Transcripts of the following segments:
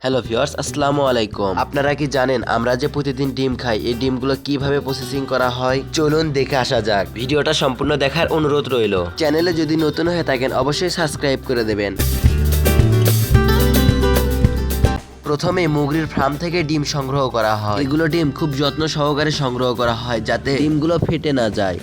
Hello viewers, আসসালামু আলাইকুম। আপনারা কি জানেন আমরা যে প্রতিদিন ডিম খাই, এই ডিমগুলো কিভাবে প্রসেসিং করা হয়? চলুন দেখে আসা যাক। ভিডিওটা সম্পূর্ণ দেখার অনুরোধ রইল। চ্যানেলে যদি নতুন হয়ে থাকেন অবশ্যই সাবস্ক্রাইব করে দেবেন। প্রথমে মুরগির ফার্ম থেকে ডিম সংগ্রহ করা হয়। এগুলো ডিম খুব যত্ন সহকারে সংগ্রহ করা হয় যাতে ডিমগুলো ফেটে না যায়।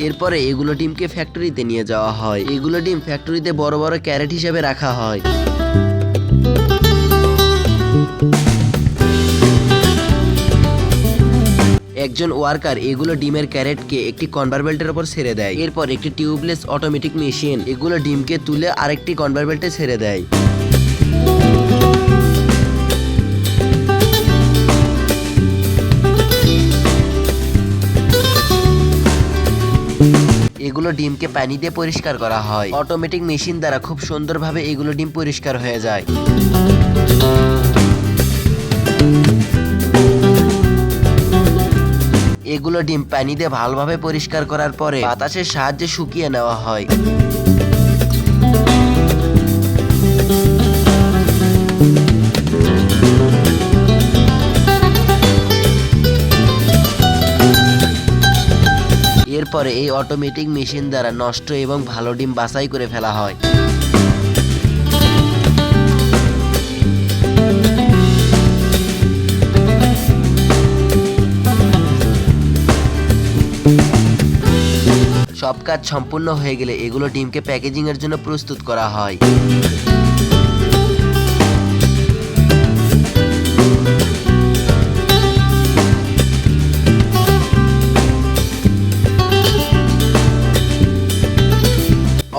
এরপরে এগুলো ডিমকে ফ্যাক্টরিতে নিয়ে যাওয়া হয়। এগুলো ডিম ফ্যাক্টরিতে বড় বড় ক্যারেট হিসেবে রাখা হয়। একজন ওয়ার্কার এগুলো ডিমের ক্যারেটকে একটি কনভার বেল্টের উপর ছেড়ে দেয়। এরপর একটি টিউবলেস অটোমেটিক মেশিন এগুলো ডিমকে তুলে আরেকটি কনভার বেল্টে ছেড়ে দেয়। এগুলো ডিমকে পানি দিয়ে পরিষ্কার করা হয়। অটোমেটিক মেশিন দ্বারা খুব সুন্দরভাবে এগুলো ডিম পরিষ্কার হয়ে যায়। এগুলো ডিম পানি দিয়ে ভালোভাবে পরিষ্কার করার পরে বাতাসের সাহায্যে শুকিয়ে নেওয়া হয়। এরপরে এই অটোমেটিক মেশিন দ্বারা নষ্ট এবং ভালো ডিম বাছাই করে ফেলা হয়। সব কাজ সম্পূর্ণ হয়ে গেলে এগুলো ডিমকে প্যাকেজিং এর জন্য প্রস্তুত করা হয়।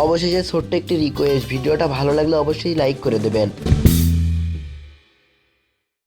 অবশেষে ছোট্ট একটি রিকোয়েস্ট, ভিডিওটা ভালো লাগলে অবশ্যই লাইক করে দেবেন।